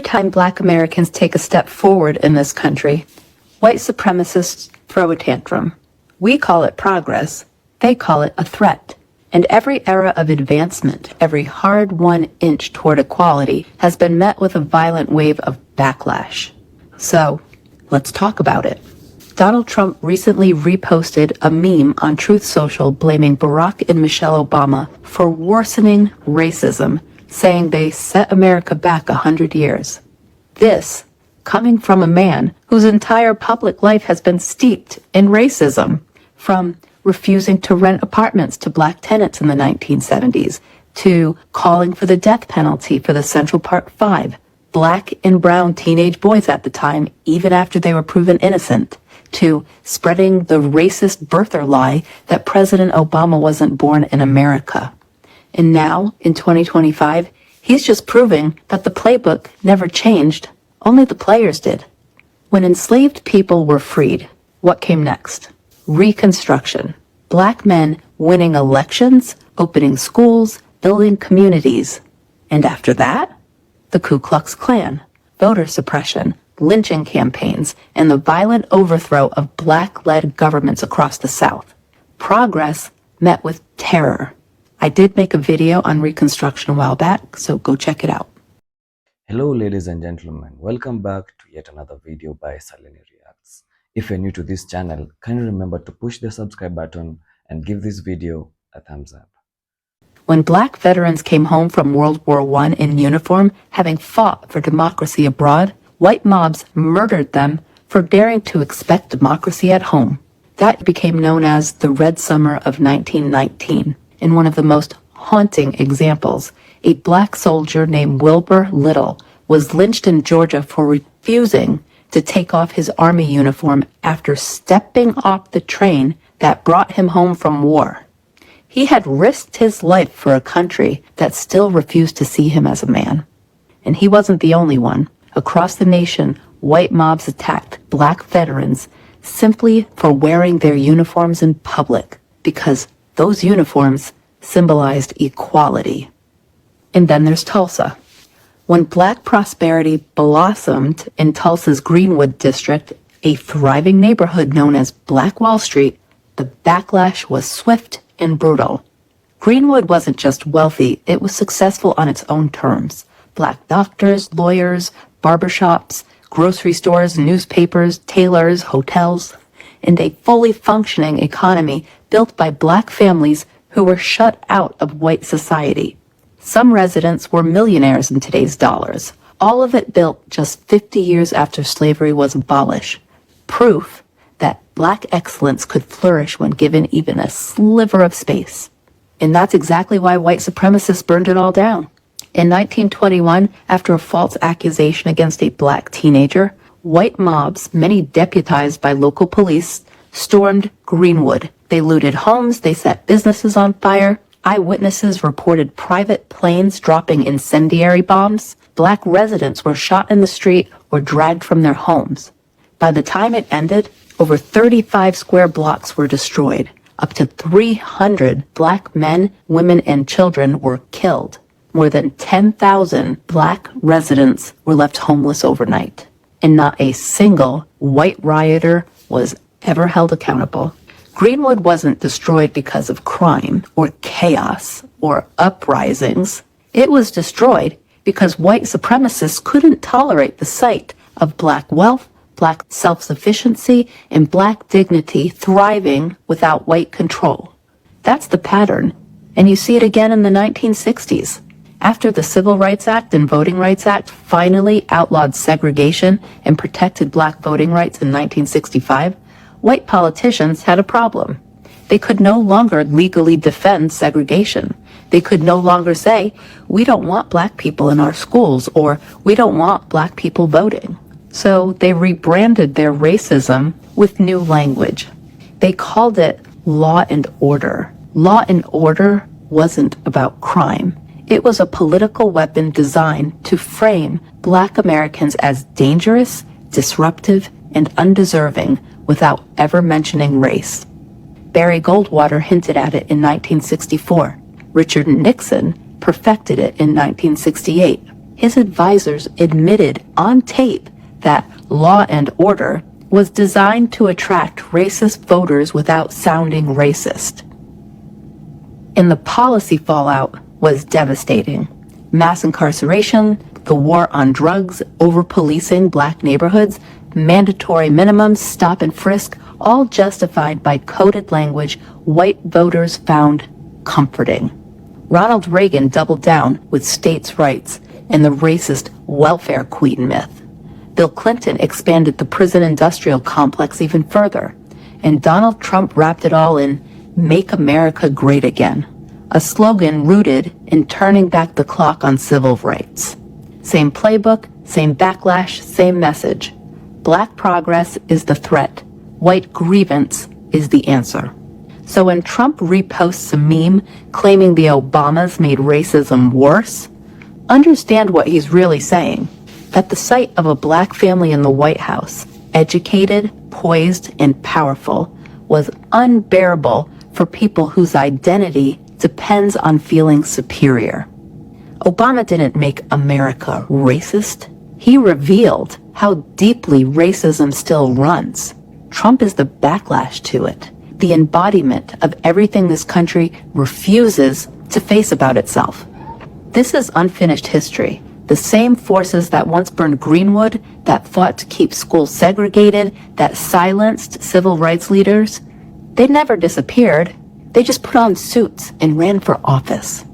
time Black Americans take a step forward in this country, white supremacists throw a tantrum. We call it progress, they call it a threat. And every era of advancement, every hard-won inch toward equality has been met with a violent wave of backlash. So, let's talk about it. Donald Trump recently reposted a meme on Truth Social blaming Barack and Michelle Obama for worsening racism, saying they set America back 100 years. This, coming from a man whose entire public life has been steeped in racism, from refusing to rent apartments to Black tenants in the 1970s, to calling for the death penalty for the Central Park Five, Black and brown teenage boys at the time, even after they were proven innocent, to spreading the racist birther lie that President Obama wasn't born in America. And now, in 2025, he's just proving that the playbook never changed, only the players did. When enslaved people were freed, what came next? Reconstruction. Black men winning elections, opening schools, building communities. And after that, the Ku Klux Klan, voter suppression, lynching campaigns, and the violent overthrow of Black-led governments across the South. Progress met with terror. I did make a video on Reconstruction a while back, so go check it out. Hello ladies and gentlemen, welcome back to yet another video by Salini Reacts. If you're new to this channel, kindly remember to push the subscribe button and give this video a thumbs up. When Black veterans came home from World War I in uniform, having fought for democracy abroad, white mobs murdered them for daring to expect democracy at home. That became known as the Red Summer of 1919. In one of the most haunting examples, a Black soldier named Wilbur Little was lynched in Georgia for refusing to take off his army uniform after stepping off the train that brought him home from war. He had risked his life for a country that still refused to see him as a man. And he wasn't the only one. Across the nation, white mobs attacked Black veterans simply for wearing their uniforms in public, because those uniforms symbolized equality. And then there's Tulsa. When Black prosperity blossomed in Tulsa's Greenwood district, a thriving neighborhood known as Black Wall Street, the backlash was swift and brutal. Greenwood wasn't just wealthy, it was successful on its own terms. Black doctors, lawyers, barbershops, grocery stores, newspapers, tailors, hotels, and a fully functioning economy built by Black families who were shut out of white society. Some residents were millionaires in today's dollars, all of it built just 50 years after slavery was abolished. Proof that Black excellence could flourish when given even a sliver of space. And that's exactly why white supremacists burned it all down. In 1921, after a false accusation against a Black teenager, white mobs, many deputized by local police, stormed Greenwood. They looted homes, they set businesses on fire. Eyewitnesses reported private planes dropping incendiary bombs. Black residents were shot in the street or dragged from their homes. By the time it ended, over 35 square blocks were destroyed. Up to 300 Black men, women, and children were killed. More than 10,000 Black residents were left homeless overnight. And not a single white rioter was ever held accountable. Greenwood wasn't destroyed because of crime or chaos or uprisings. It was destroyed because white supremacists couldn't tolerate the sight of Black wealth, Black self-sufficiency, and Black dignity thriving without white control. That's the pattern, and you see it again in the 1960s. After the Civil Rights Act and Voting Rights Act finally outlawed segregation and protected Black voting rights in 1965, white politicians had a problem. They could no longer legally defend segregation. They could no longer say, we don't want Black people in our schools, or we don't want Black people voting. So they rebranded their racism with new language. They called it law and order. Law and order wasn't about crime. It was a political weapon designed to frame Black Americans as dangerous, disruptive, and undeserving without ever mentioning race. Barry Goldwater hinted at it in 1964. Richard Nixon perfected it in 1968. His advisors admitted on tape that Law and Order was designed to attract racist voters without sounding racist. And the policy fallout was devastating. Mass incarceration, the war on drugs, over-policing black neighborhoods, mandatory minimums, stop and frisk, all justified by coded language white voters found comforting. Ronald Reagan doubled down with states' rights and the racist welfare queen myth. Bill Clinton expanded the prison industrial complex even further. And Donald Trump wrapped it all in "Make America Great Again," a slogan rooted in turning back the clock on civil rights. Same playbook, same backlash, same message. Black progress is the threat. White grievance is the answer. So when Trump reposts a meme claiming the Obamas made racism worse, understand what he's really saying. That the sight of a black family in the White House, educated, poised, and powerful, was unbearable for people whose identity depends on feeling superior. Obama didn't make America racist. He revealed how deeply racism still runs. Trump is the backlash to it, the embodiment of everything this country refuses to face about itself. This is unfinished history. The same forces that once burned Greenwood, that fought to keep schools segregated, that silenced civil rights leaders, they never disappeared. They just put on suits and ran for office.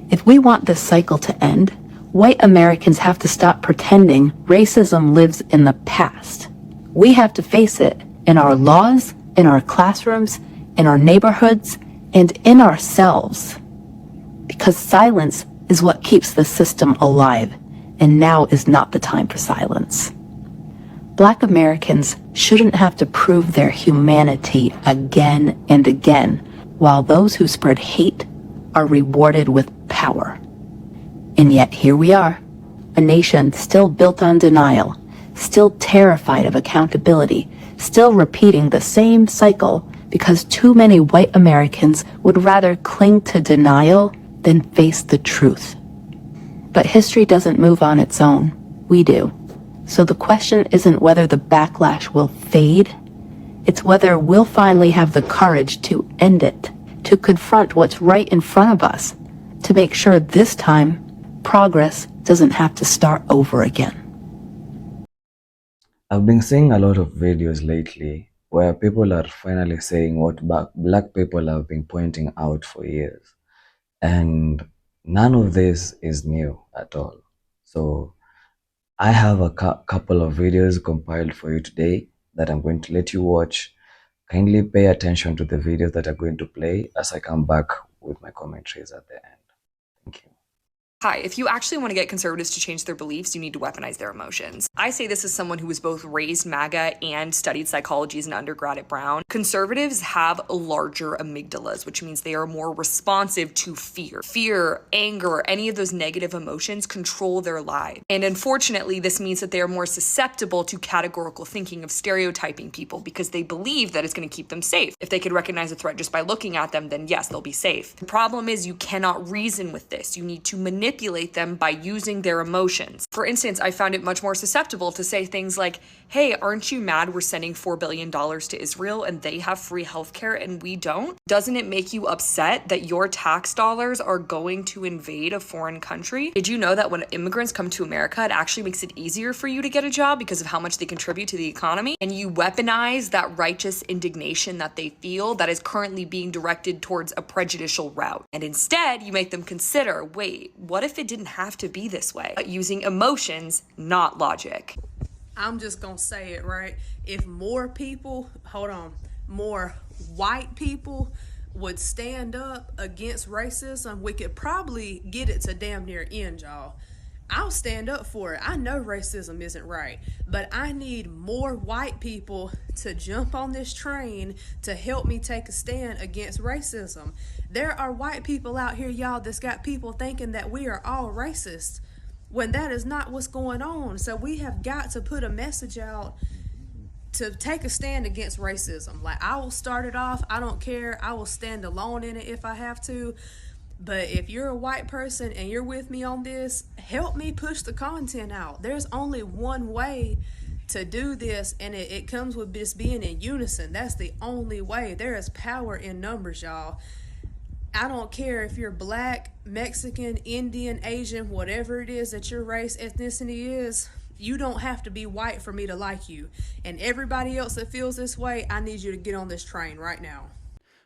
If we want this cycle to end, white Americans have to stop pretending racism lives in the past. We have to face it in our laws, in our classrooms, in our neighborhoods, and in ourselves. Because silence is what keeps the system alive, and now is not the time for silence. Black Americans shouldn't have to prove their humanity again and again, while those who spread hate are rewarded with power. And yet here we are, a nation still built on denial, still terrified of accountability, still repeating the same cycle because too many white Americans would rather cling to denial than face the truth. But history doesn't move on its own. We do. So the question isn't whether the backlash will fade. It's whether we'll finally have the courage to end it, to confront what's right in front of us, to make sure this time progress doesn't have to start over again. I've been seeing a lot of videos lately where people are finally saying what black people have been pointing out for years. And none of this is new at all. So I have a couple of videos compiled for you today that I'm going to let you watch. Kindly pay attention to the videos that are going to play as I come back with my commentaries at the end. Thank you. Hi, if you actually want to get conservatives to change their beliefs, you need to weaponize their emotions. I say this as someone who was both raised MAGA and studied psychology as an undergrad at Brown. Conservatives have larger amygdalas, which means they are more responsive to fear. Fear, anger, any of those negative emotions control their lives. And unfortunately, this means that they are more susceptible to categorical thinking of stereotyping people because they believe that it's going to keep them safe. If they could recognize a threat just by looking at them, then yes, they'll be safe. The problem is you cannot reason with this. You need to manipulate them by using their emotions. For instance, I found it much more susceptible to say things like, hey, aren't you mad we're sending $4 billion to Israel and they have free healthcare and we don't? Doesn't it make you upset that your tax dollars are going to invade a foreign country? Did you know that when immigrants come to America, it actually makes it easier for you to get a job because of how much they contribute to the economy? And you weaponize that righteous indignation that they feel that is currently being directed towards a prejudicial route. And instead, you make them consider, wait, what if it didn't have to be this way? Using emotions, not logic. I'm just gonna say it, right? If more people, more white people would stand up against racism, we could probably get it to damn near end, y'all. I'll stand up for it. I know racism isn't right, but I need more white people to jump on this train to help me take a stand against racism. There are white people out here, y'all, that's got people thinking that we are all racist when that is not what's going on. So we have got to put a message out to take a stand against racism. Like, I will start it off. I don't care. I will stand alone in it if I have to. But if you're a white person and you're with me on this, help me push the content out. There's only one way to do this, and it comes with just being in unison. That's the only way. There is power in numbers, y'all. I don't care if you're black, Mexican, Indian, Asian, whatever it is that your race, ethnicity is. You don't have to be white for me to like you. And everybody else that feels this way, I need you to get on this train right now.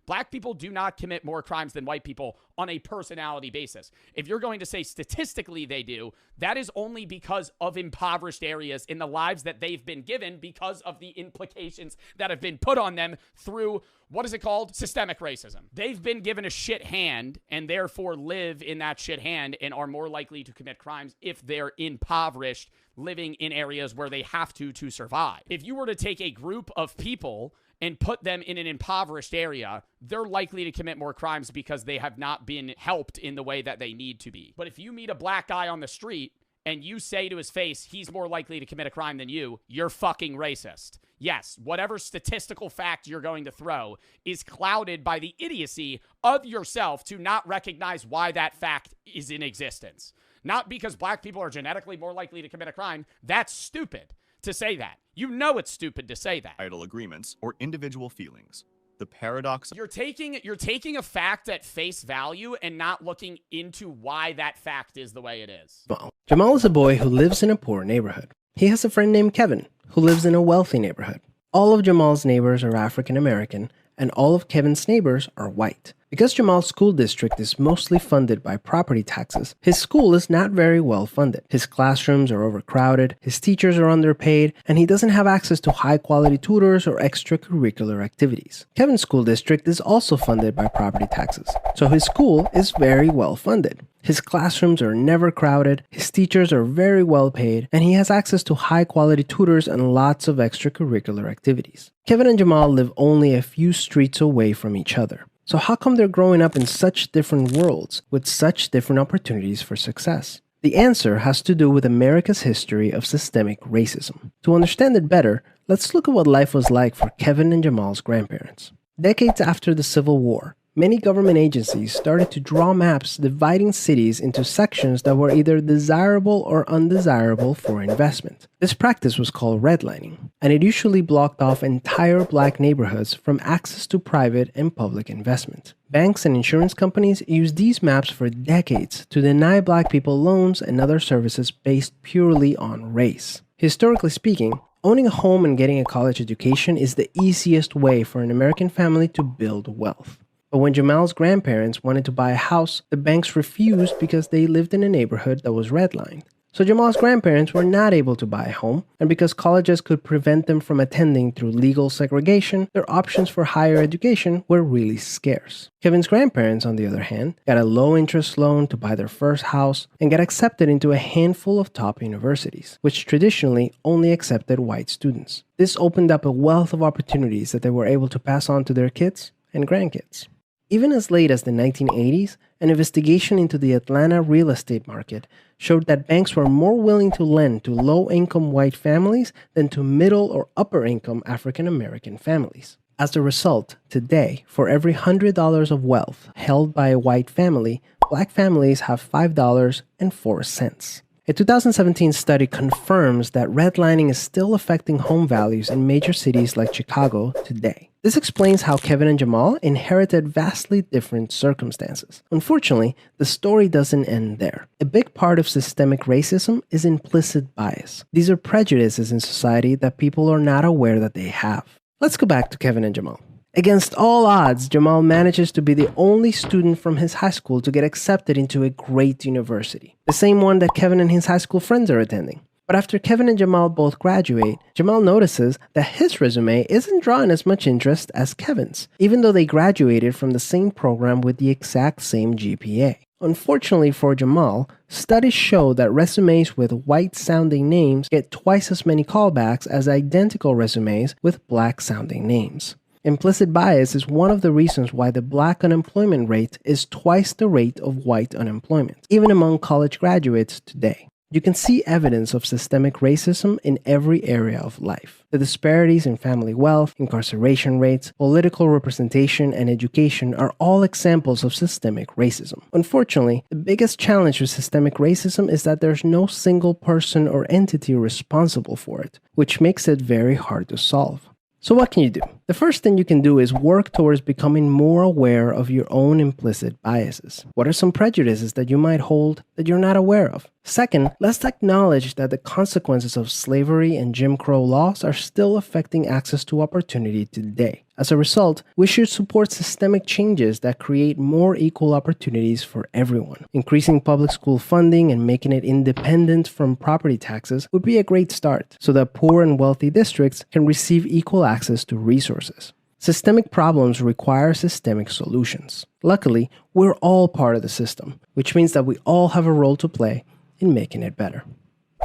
Black people do not commit more crimes than white people on a personality basis. If you're going to say statistically they do, that is only because of impoverished areas in the lives that they've been given because of the implications that have been put on them through, what is it called? Systemic racism. They've been given a shit hand and therefore live in that shit hand and are more likely to commit crimes if they're impoverished, living in areas where they have to survive. If you were to take a group of people and put them in an impoverished area, they're likely to commit more crimes because they have not been helped in the way that they need to be. But if you meet a black guy on the street and you say to his face, he's more likely to commit a crime than you're fucking racist. Yes, whatever statistical fact you're going to throw is clouded by the idiocy of yourself to not recognize why that fact is in existence. Not because black people are genetically more likely to commit a crime. That's stupid to say that. You know it's stupid to say that. Idle agreements or individual feelings. The paradox. You're taking a fact at face value and not looking into why that fact is the way it is. Jamal is a boy who lives in a poor neighborhood. He has a friend named Kevin who lives in a wealthy neighborhood. All of Jamal's neighbors are African American and all of Kevin's neighbors are white. Because Jamal's school district is mostly funded by property taxes, his school is not very well funded. His classrooms are overcrowded, his teachers are underpaid, and he doesn't have access to high-quality tutors or extracurricular activities. Kevin's school district is also funded by property taxes, so his school is very well funded. His classrooms are never crowded, his teachers are very well paid, and he has access to high-quality tutors and lots of extracurricular activities. Kevin and Jamal live only a few streets away from each other. So how come they're growing up in such different worlds with such different opportunities for success? The answer has to do with America's history of systemic racism. To understand it better, let's look at what life was like for Kevin and Jamal's grandparents. Decades after the Civil War, many government agencies started to draw maps dividing cities into sections that were either desirable or undesirable for investment. This practice was called redlining, and it usually blocked off entire black neighborhoods from access to private and public investment. Banks and insurance companies used these maps for decades to deny black people loans and other services based purely on race. Historically speaking, owning a home and getting a college education is the easiest way for an American family to build wealth. But when Jamal's grandparents wanted to buy a house, the banks refused because they lived in a neighborhood that was redlined. So Jamal's grandparents were not able to buy a home, and because colleges could prevent them from attending through legal segregation, their options for higher education were really scarce. Kevin's grandparents, on the other hand, got a low-interest loan to buy their first house and got accepted into a handful of top universities, which traditionally only accepted white students. This opened up a wealth of opportunities that they were able to pass on to their kids and grandkids. Even as late as the 1980s, an investigation into the Atlanta real estate market showed that banks were more willing to lend to low-income white families than to middle or upper-income African-American families. As a result, today, for every $100 of wealth held by a white family, black families have $5.04. A 2017 study confirms that redlining is still affecting home values in major cities like Chicago today. This explains how Kevin and Jamal inherited vastly different circumstances. Unfortunately, the story doesn't end there. A big part of systemic racism is implicit bias. These are prejudices in society that people are not aware that they have. Let's go back to Kevin and Jamal. Against all odds, Jamal manages to be the only student from his high school to get accepted into a great university, the same one that Kevin and his high school friends are attending. But after Kevin and Jamal both graduate, Jamal notices that his resume isn't drawing as much interest as Kevin's, even though they graduated from the same program with the exact same GPA. Unfortunately for Jamal, studies show that resumes with white-sounding names get twice as many callbacks as identical resumes with black-sounding names. Implicit bias is one of the reasons why the black unemployment rate is twice the rate of white unemployment, even among college graduates today. you can see evidence of systemic racism in every area of life. The disparities in family wealth, incarceration rates, political representation, and education are all examples of systemic racism. Unfortunately, the biggest challenge with systemic racism is that there's no single person or entity responsible for it, which makes it very hard to solve. So what can you do? The first thing you can do is work towards becoming more aware of your own implicit biases. What are some prejudices that you might hold that you're not aware of? Second, let's acknowledge that the consequences of slavery and Jim Crow laws are still affecting access to opportunity today. As a result, we should support systemic changes that create more equal opportunities for everyone. Increasing public school funding and making it independent from property taxes would be a great start, so that poor and wealthy districts can receive equal access to resources. Systemic problems require systemic solutions. Luckily, we're all part of the system, which means that we all have a role to play in making it better.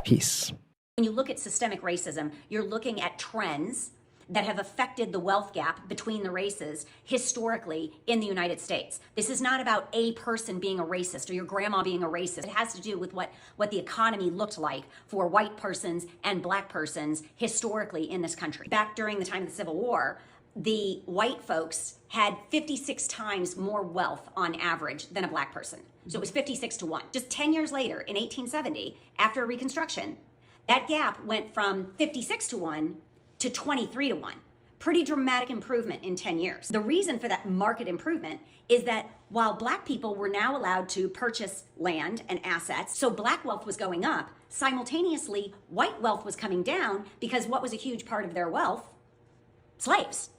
Peace. When you look at systemic racism, you're looking at trends that have affected the wealth gap between the races historically in the United States. This is not about a person being a racist or your grandma being a racist. It has to do with what the economy looked like for white persons and black persons historically in this country. Back during the time of the Civil War, the white folks had 56 times more wealth on average than a black person. So it was 56 to 1. Just 10 years later, in 1870, after Reconstruction, that gap went from 56 to 1 to 23 to 1. Pretty dramatic improvement in 10 years. The reason for that market improvement is that while black people were now allowed to purchase land and assets, so black wealth was going up, simultaneously white wealth was coming down because what was a huge part of their wealth? Slaves.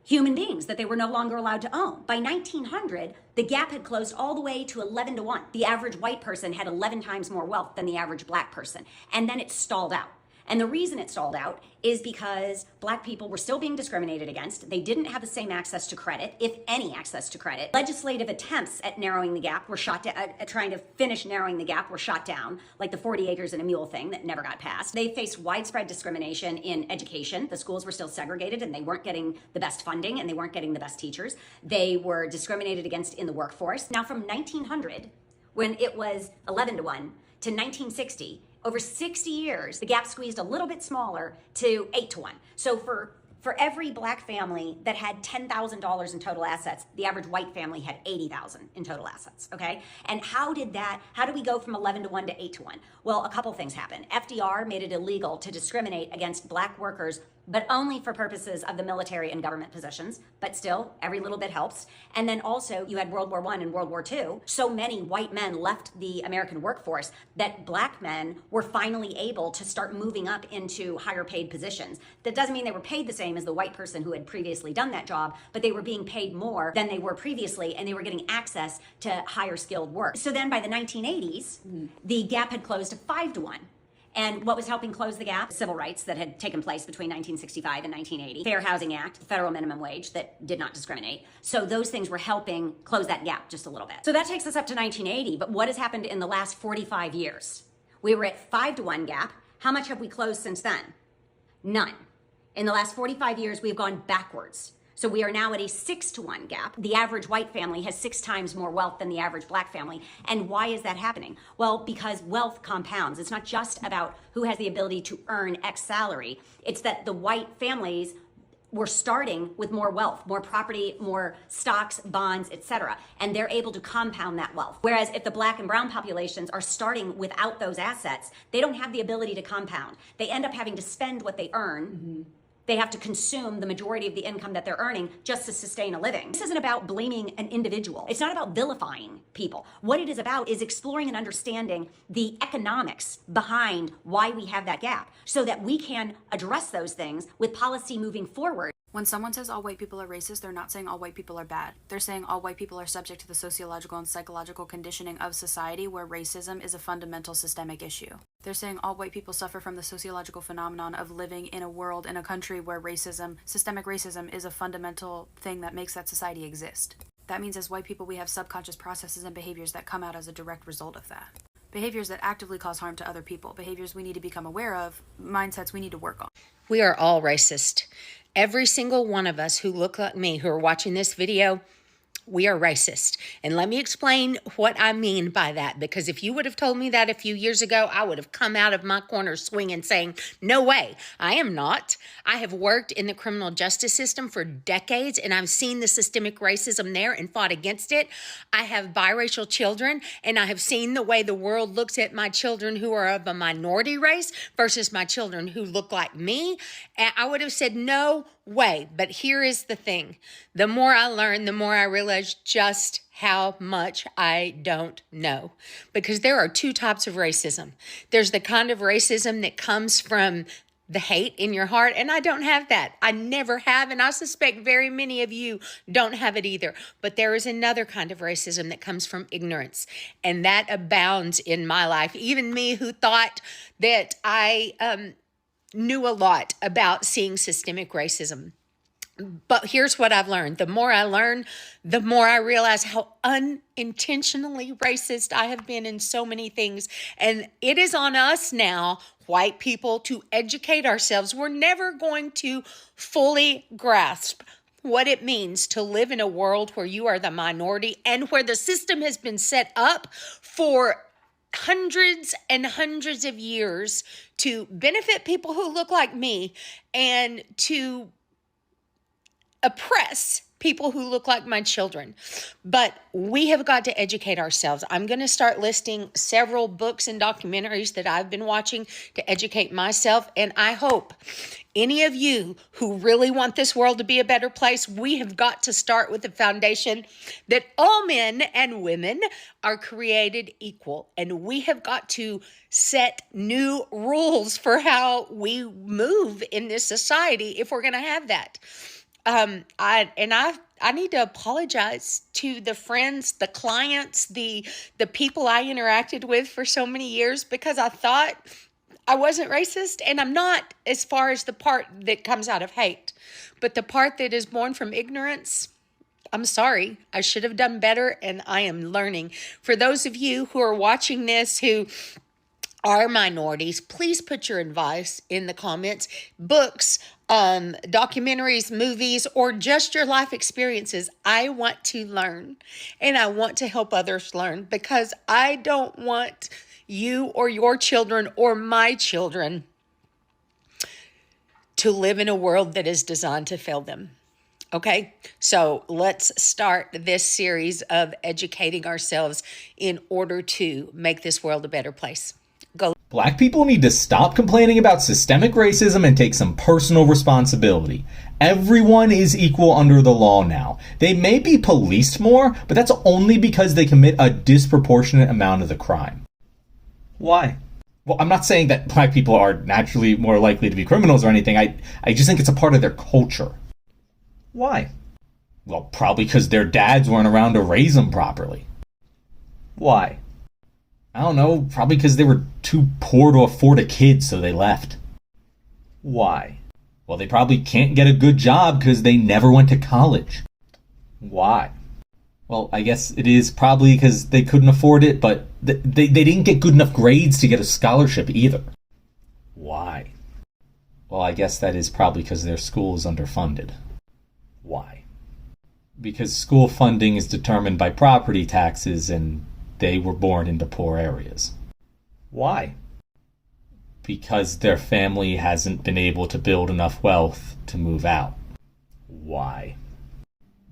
Human beings that they were no longer allowed to own. By 1900, the gap had closed all the way to 11 to 1. The average white person had 11 times more wealth than the average black person. And then it stalled out. And the reason it stalled out is because black people were still being discriminated against. They didn't have the same access to credit, if any access to credit. Legislative attempts at narrowing the gap were shot down, trying to finish narrowing the gap were shot down, like the 40 acres and a mule thing that never got passed. They faced widespread discrimination in education. The schools were still segregated and they weren't getting the best funding and they weren't getting the best teachers. They were discriminated against in the workforce. Now from 1900, when it was 11 to 1, to 1960, over 60 years, the gap squeezed a little bit smaller to 8 to 1. So for every black family that had $10,000 in total assets, the average white family had $80,000 in total assets, okay? And how did we go from 11 to 1 to 8 to 1? Well, a couple things happened. FDR made it illegal to discriminate against black workers, but only for purposes of the military and government positions. But still, every little bit helps. And then also, you had World War I and World War II. So many white men left the American workforce that black men were finally able to start moving up into higher paid positions. That doesn't mean they were paid the same as the white person who had previously done that job, but they were being paid more than they were previously, and they were getting access to higher skilled work. So then by the 1980s, the gap had closed to 5 to 1. And what was helping close the gap? Civil rights that had taken place between 1965 and 1980. Fair Housing Act, the federal minimum wage that did not discriminate. So those things were helping close that gap just a little bit. So that takes us up to 1980. But what has happened in the last 45 years? We were at 5 to 1 gap. How much have we closed since then? None. In the last 45 years, we've gone backwards. So we are now at a 6 to 1 gap. The average white family has 6 times more wealth than the average black family. And why is that happening? Well, because wealth compounds. It's not just about who has the ability to earn X salary. It's that the white families were starting with more wealth, more property, more stocks, bonds, etc. And they're able to compound that wealth. Whereas if the black and brown populations are starting without those assets, they don't have the ability to compound. They end up having to spend what they earn. They have to consume the majority of the income that they're earning just to sustain a living. This isn't about blaming an individual. It's not about vilifying people. What it is about is exploring and understanding the economics behind why we have that gap so that we can address those things with policy moving forward. When someone says all white people are racist, they're not saying all white people are bad. They're saying all white people are subject to the sociological and psychological conditioning of society where racism is a fundamental systemic issue. They're saying all white people suffer from the sociological phenomenon of living in a world, in a country where racism, systemic racism, is a fundamental thing that makes that society exist. That means as white people, we have subconscious processes and behaviors that come out as a direct result of that. Behaviors that actively cause harm to other people, behaviors we need to become aware of, mindsets we need to work on. We are all racist. Every single one of us who look like me, who are watching this video, We are racist. And let me explain what I mean by that. Because if you would have told me that a few years ago, I would have come out of my corner swinging saying, no way, I am not. I have worked in the criminal justice system for decades and I've seen the systemic racism there and fought against it. I have biracial children and I have seen the way the world looks at my children who are of a minority race versus my children who look like me. And I would have said, no way. But here is the thing. The more I learn, the more I realize just how much I don't know. Because there are two types of racism. There's the kind of racism that comes from the hate in your heart, and I don't have that. I never have, and I suspect very many of you don't have it either. But there is another kind of racism that comes from ignorance, and that abounds in my life. Even me, who thought that I knew a lot about seeing systemic racism. But here's what I've learned. The more I learn, the more I realize how unintentionally racist I have been in so many things. And it is on us now, white people, to educate ourselves. We're never going to fully grasp what it means to live in a world where you are the minority and where the system has been set up for hundreds and hundreds of years to benefit people who look like me and to oppress people who look like my children. But we have got to educate ourselves. I'm going to start listing several books and documentaries that I've been watching to educate myself. And I hope any of you who really want this world to be a better place, we have got to start with the foundation that all men and women are created equal. And we have got to set new rules for how we move in this society if we're going to have that. I need to apologize to the friends, the clients, the people I interacted with for so many years because I thought I wasn't racist, and I'm not, as far as the part that comes out of hate. But the part that is born from ignorance, I'm sorry. I should have done better, and I am learning. For those of you who are watching this who are minorities, please put your advice in the comments. Books, documentaries, movies, or just your life experiences. I want to learn and I want to help others learn because I don't want you or your children or my children to live in a world that is designed to fail them. Okay, so let's start this series of educating ourselves in order to make this world a better place. Go. Black people need to stop complaining about systemic racism and take some personal responsibility. Everyone is equal under the law now. They may be policed more, but that's only because they commit a disproportionate amount of the crime. Why? Well, I'm not saying that black people are naturally more likely to be criminals or anything. I just think it's a part of their culture. Why? Well, probably because their dads weren't around to raise them properly. Why? I don't know, probably because they were too poor to afford a kid, so they left. Why? Well, they probably can't get a good job because they never went to college. Why? Well, I guess it is probably because they couldn't afford it, but they didn't get good enough grades to get a scholarship either. Why? Well, I guess that is probably because their school is underfunded. Why? Because school funding is determined by property taxes and they were born into poor areas. Why? Because their family hasn't been able to build enough wealth to move out. Why?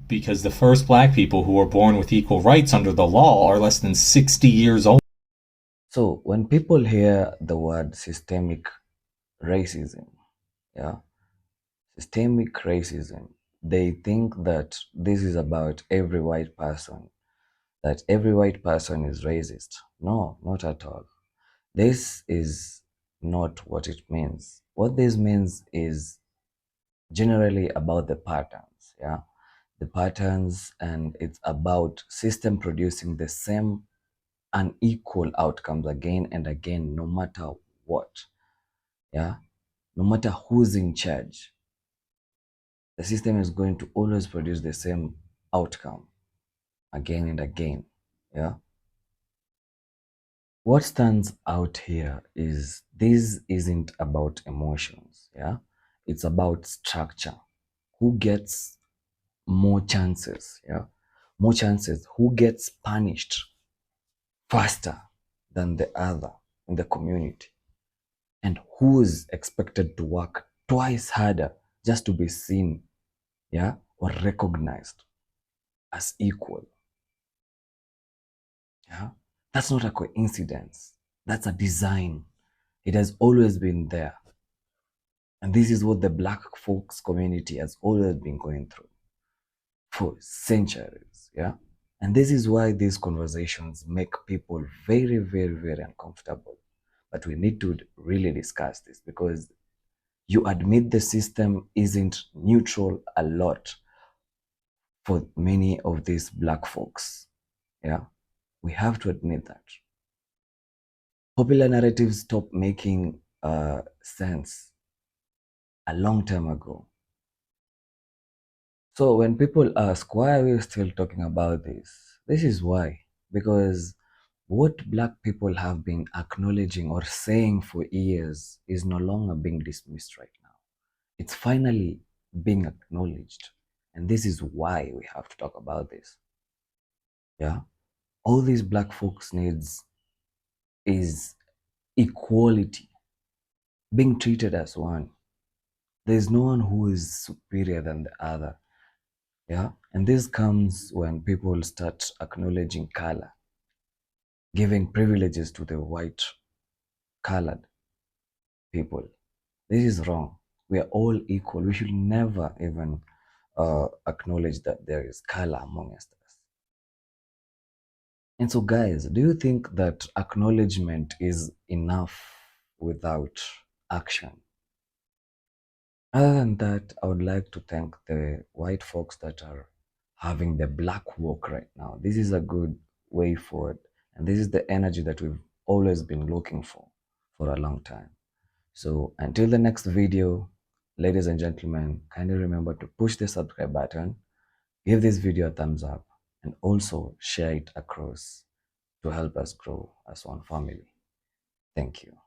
Because the first black people who were born with equal rights under the law are less than 60 years old. So when people hear the word systemic racism, systemic racism, they think that this is about every white person, that every white person is racist. No, not at all. This is not what it means. What this means is generally about the patterns, the patterns, and it's about system producing the same unequal outcomes again and again, no matter what, no matter who's in charge. The system is going to always produce the same outcome again and again. What stands out here is this isn't about emotions. It's about structure. Who gets more chances? more chances, who gets punished faster than the other in the community, and who is expected to work twice harder just to be seen, yeah, or recognized as equal. Yeah, that's not a coincidence. That's a design. It has always been there. And this is what the Black folks community has always been going through for centuries. Yeah. And this is why these conversations make people very, very, very uncomfortable. But we need to really discuss this, because you admit the system isn't neutral a lot for many of these Black folks. Yeah. We have to admit that. Popular narratives stopped making sense a long time ago. So when people ask, why are we still talking about this? This is why. Because what Black people have been acknowledging or saying for years is no longer being dismissed right now. It's finally being acknowledged. And this is why we have to talk about this. Yeah? All these Black folks needs is equality, being treated as one. There's no one who is superior than the other. Yeah, and this comes when people start acknowledging color, giving privileges to the white colored people. This is wrong. We are all equal. We should never even acknowledge that there is color amongst us. And so, guys, do you think that acknowledgement is enough without action? Other than that, I would like to thank the white folks that are having the Black walk right now. This is a good way forward, and this is the energy that we've always been looking for a long time. So until the next video, ladies and gentlemen, kindly remember to push the subscribe button, give this video a thumbs up, and also share it across to help us grow as one family. Thank you.